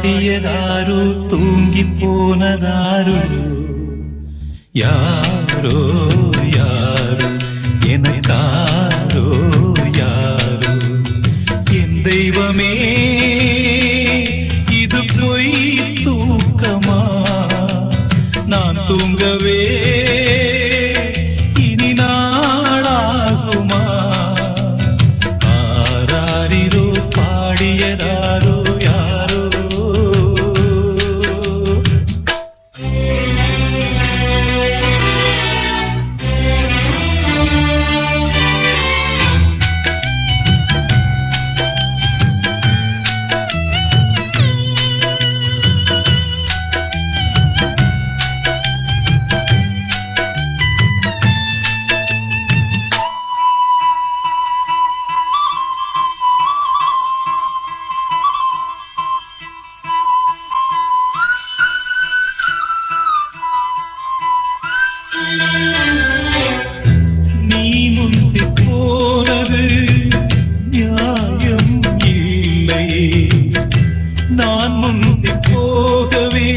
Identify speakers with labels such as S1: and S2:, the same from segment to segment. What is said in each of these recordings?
S1: பாடியதாரோ தூங்கி போனதாரோ யாரோ யாரோ எனக்காரோ யாரோ என் தெய்வமே இது பொய் தூக்கமா நான் தூங்கவே இனி நாளாகுமா ஆராரிரோ பாடியதாரோ யாரோ நீ முந்தி போனது நியாயம் இல்லை நான் முந்தி போகவே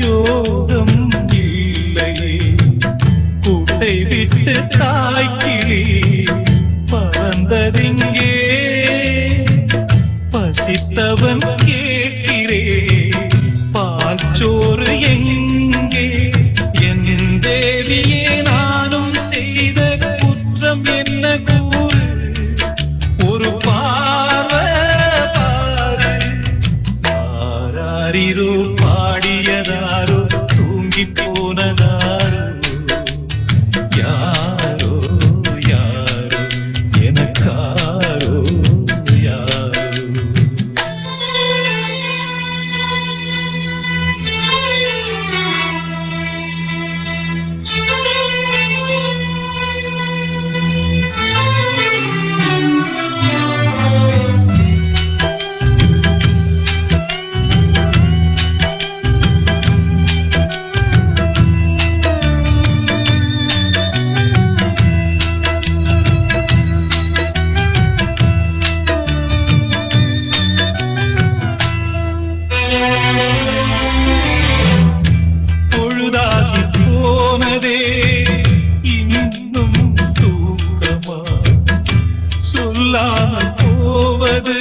S1: யோகம் இல்லை கூட்டை விட்டு தாய்க்கிளி பறந்ததிங்கே பசித்தவன் கேட்கிறே பாச்சோறு எங்கே என் தேவியே நானும் செய்த குற்றம் என்ன கூறு ஒரு பார்வை பாரு ஆராரிரோ பாடியதாரோ தூங்கி போனதாரோ யாரோ யாரோ எனக்காரோ யாரோ பொழுதாகி போனதே இன்னும் தூக்கமா சொல்லாமல் போவது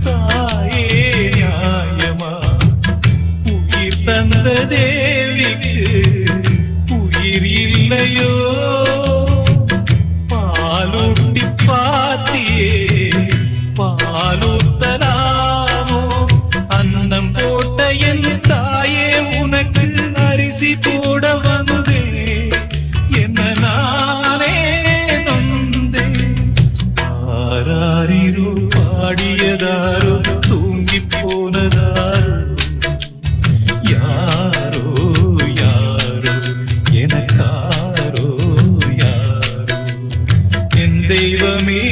S1: தாயே நியாயமா உயிர் தந்த தேவிக்கு உயிர் இல்லையோ பாலூட்டி பாத்தியே பாலூத்தலாமோ அன்னம் போட்ட என் தாயே உனக்கு அரிசி போட வந்தே என்ன நானே நொந்தே ஆராரிரோ பாடியதாரோ தூங்கி போனதாரோ யாரோ யாரோ எனக்காரோ யாரோ என் தெய்வமே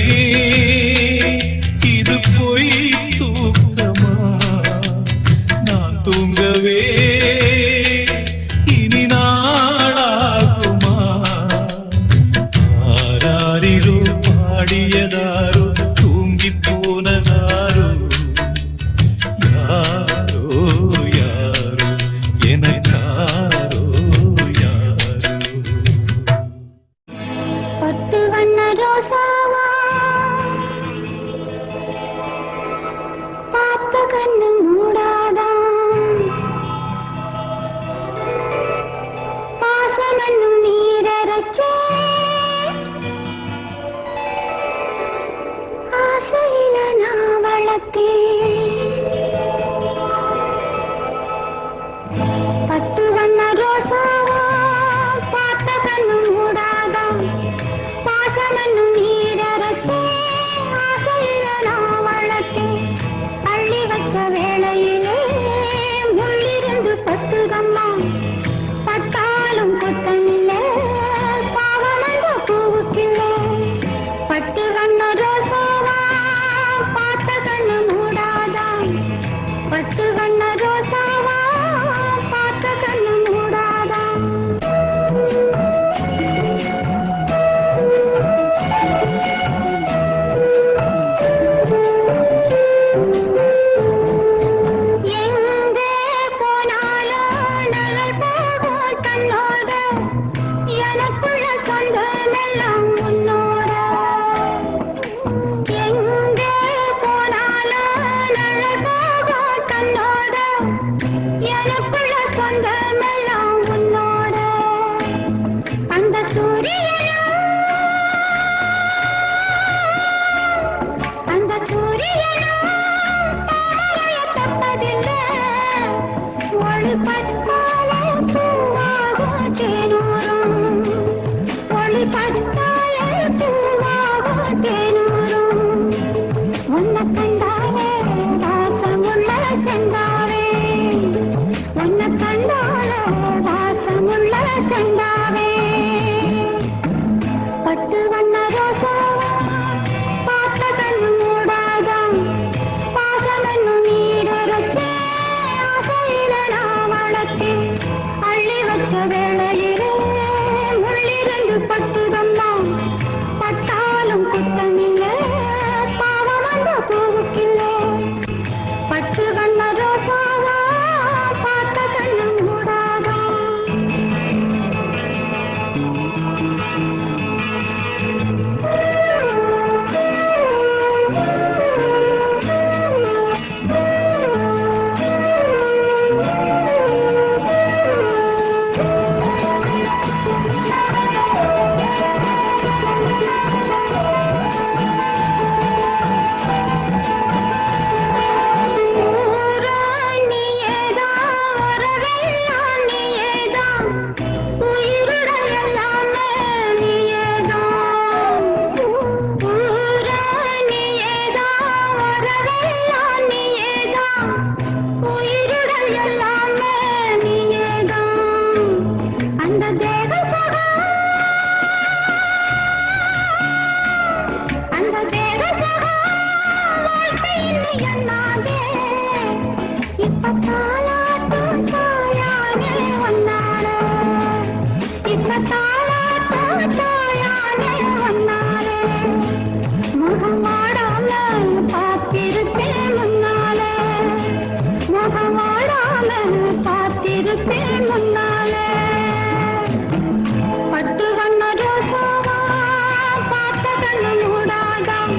S1: இது பொய் தூக்கமா நான் தூங்கவே இனி நாளாகுமா ஆராரிரோ பாடியதாரோ தூங்கி போனதாரோ யாரோ யாரோ எனக்காரோ யாரோ
S2: பட்டு வண்ண ரோசாவா பார்த்த கண்ணு மூடாதான் பாசமன்னும் நீரச்சே ஆசையில நான் வளர்த்தேன் பட்டு வண்ண ரோசாவா பார்த்த கண்ணு மூடாதான் பாசமன்னும் நீரச்சே ஆசையில நான் வளர்த்தேன் அள்ளி வச்ச வேளையிலே முள்ளிருந்து பத்துதம்மா பட்டாலும் கொத்தமில்லை பாவமந்த பூவுக்கில்லை பட்டு வண்ண ரோசாவா பார்த்த கண்ணு மூடா உன்னோட எங்கே போனாலும் நிழல் போகும் தன்னோட எனக்குள்ள சொந்தமெல்லாம் உன்னோட அந்த சூரியனும் தாமரைய தொட்டதில்லை ஒளி பட்டாலே பூவாகும் தேனூரும் ஒளி பட்டாலே பூவாகும் தேனூரும் உன்னை கண்டாலே வாசமுள்ள செண்டாவே உன்னை கண்டாலே வாசமுள்ள செண்டாவே பட்டு வண்ண ரோசாவா பார்த்த கண்ணு மூடாதான் பாசமென்னும் நீரச்சே ஆசையில நான் வளர்த்தேன் அள்ளி வச்ச வேளையிலே முள்ளிருந்து பட்டுதம்மா பட்டாலும் குத்தமில்லை பாவம் அந்த பூவுக்கில்லை பட்டு வண்ண ரோசாவா பார்த்த கண்ணு மூடாதான் பார்த்திருப்பேன் முன்னாலே பட்டு வண்ண ரோசாவா பார்த்த கண்ணு மூடாதான்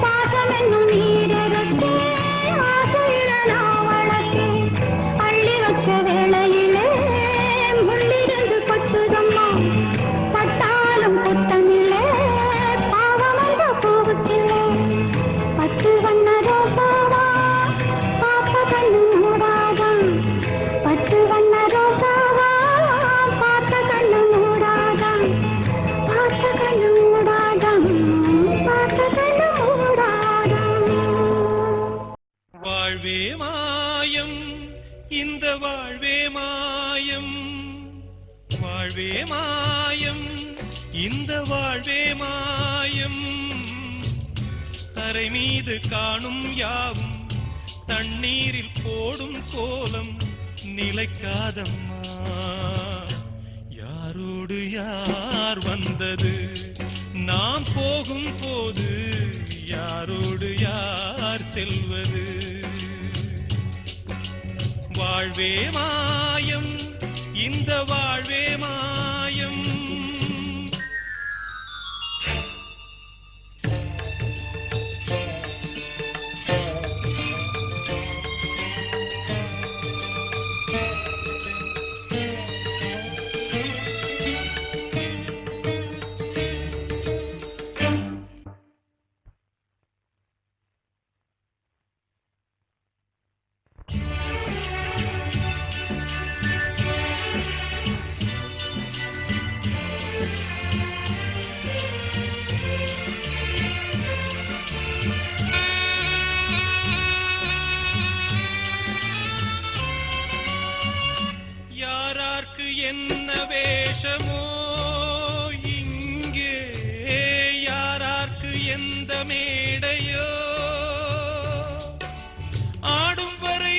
S2: பாசம் என்னும் நீரச்சே ஆசையில நான் வளர்த்தேன் அள்ளி வச்ச வேளையிலே முள்ளிருந்து பட்டுதம்மா பட்டாலும் குத்தமில்லை பாவம் அந்த பூவுக்கில்லை பட்டு வண்ண ரோசாவா பார்த்த கண்ணு மூடாதான் பட்டு வண்ண ரோசாவா பார்த்த கண்ணு மூடாதான் பார்த்த கண்ணு மூடாதான் பார்த்த கண்ணு மூடாதான்
S1: வாழ்வே மாயம் இந்த வாழ்வே மாயம் வாழ்வே மாயம் இந்த வாழ்வே மாயம் தரை மீது காணும் யாவும் தண்ணீரில் போடும் கோலம் நிலைக்காதம்மா யாரோடு யார் வந்தது நாம் போகும் போது யாரோடு யார் செல்வது வாழ்வே மாயம் இந்த வாழ்வே மாயம் என்ன வேஷமோ இங்கே யாரார்க்கு எந்த மேடையோ ஆடும் வரை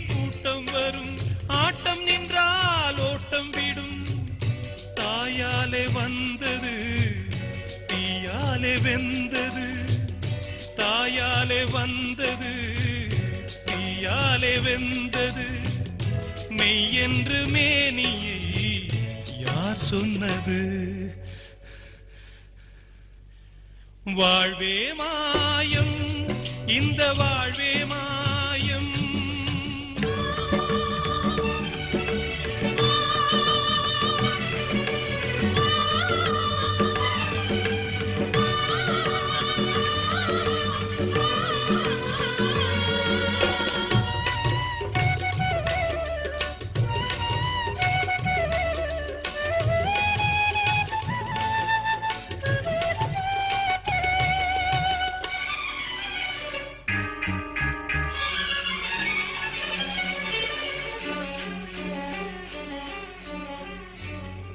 S1: கூட்டம் வரும் ஆட்டம் நின்றால் ஓட்டம் விடும் தாயாலே வந்தது தீயாலே வெந்தது தாயாலே வந்தது தீயாலே வெந்தது மெய் என்று மேனியை யார் சொன்னது வாழ்வே மாயம், இந்த வாழ்வே மாயம்.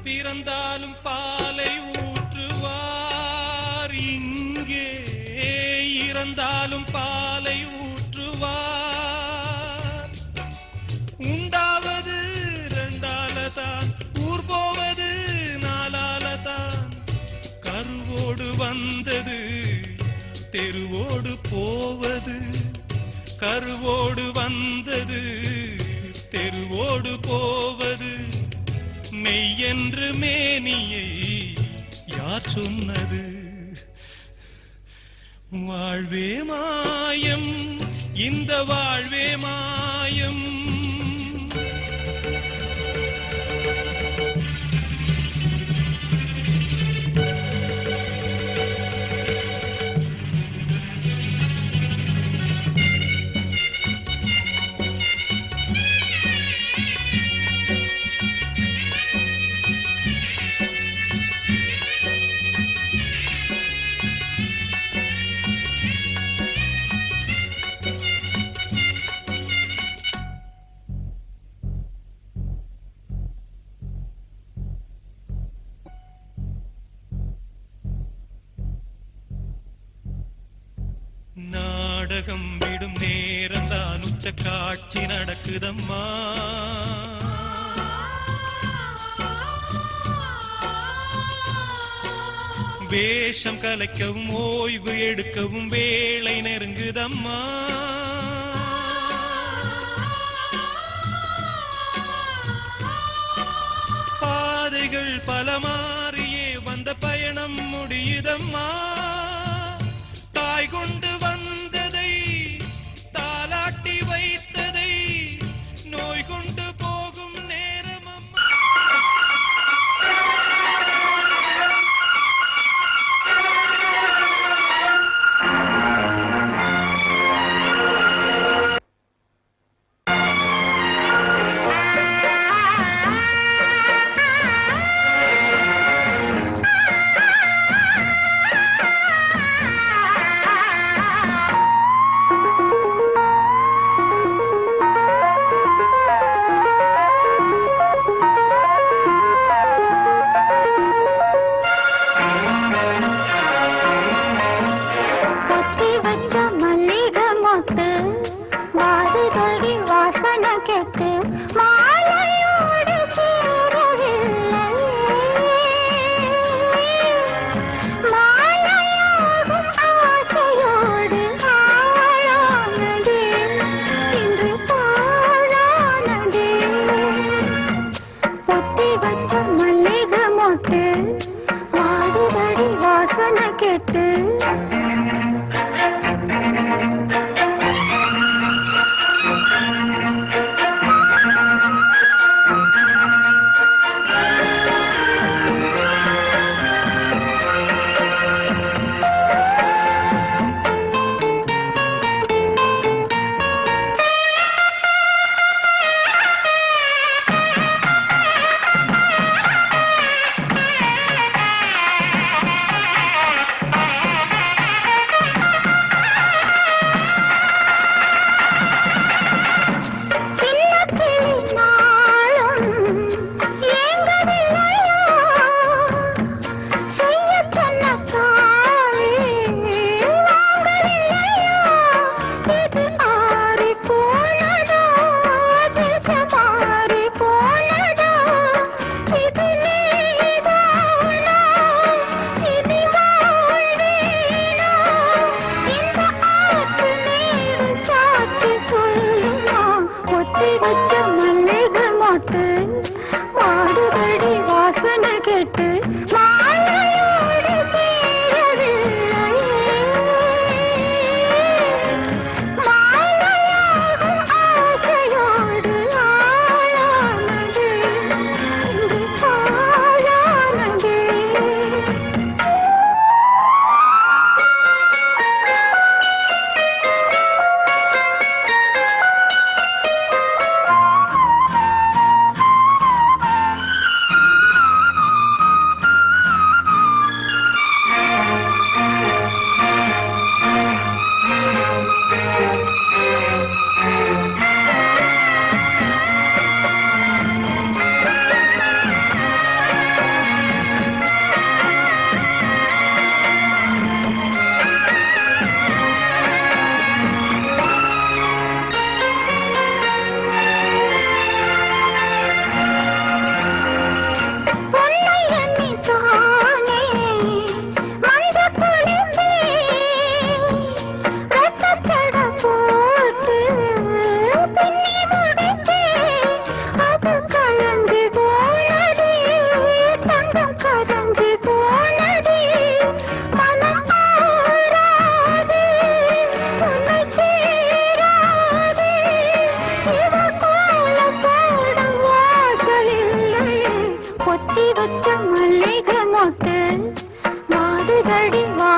S1: பிறந்தாலும் பாலை ஊற்றுவார் இங்கே, இறந்தாலும் பாலை ஊற்றுவார். உண்டாவது ரெண்டாலதான், ஊர் போவது நாலாலதான். கருவோடு வந்தது தெருவோடு போவது, கருவோடு வந்தது தெருவோடு போவது. மெய்யென்று மேனியை யார் சொன்னது? வாழ்வே மாயம், இந்த வாழ்வே மாயம். நாடகம் விடும் நேரம் தான், உச்ச காட்சி நடக்குதம்மா. வேஷம் கலைக்கவும் ஓய்வு எடுக்கவும் வேளை நெருங்குதம்மா. பாதைகள் பல மாறியே வந்த பயணம் முடியுதம்மா. தாய் கொண்டு வந்ததை தாலாட்டி வைத்ததை நோய் கொண்டு போகும் நேரம் அம்மா.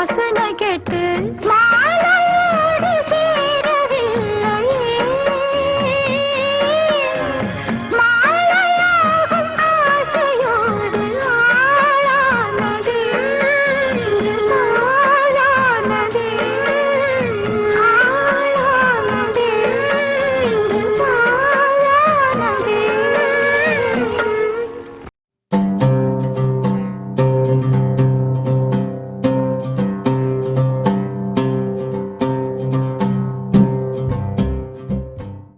S2: வாசனை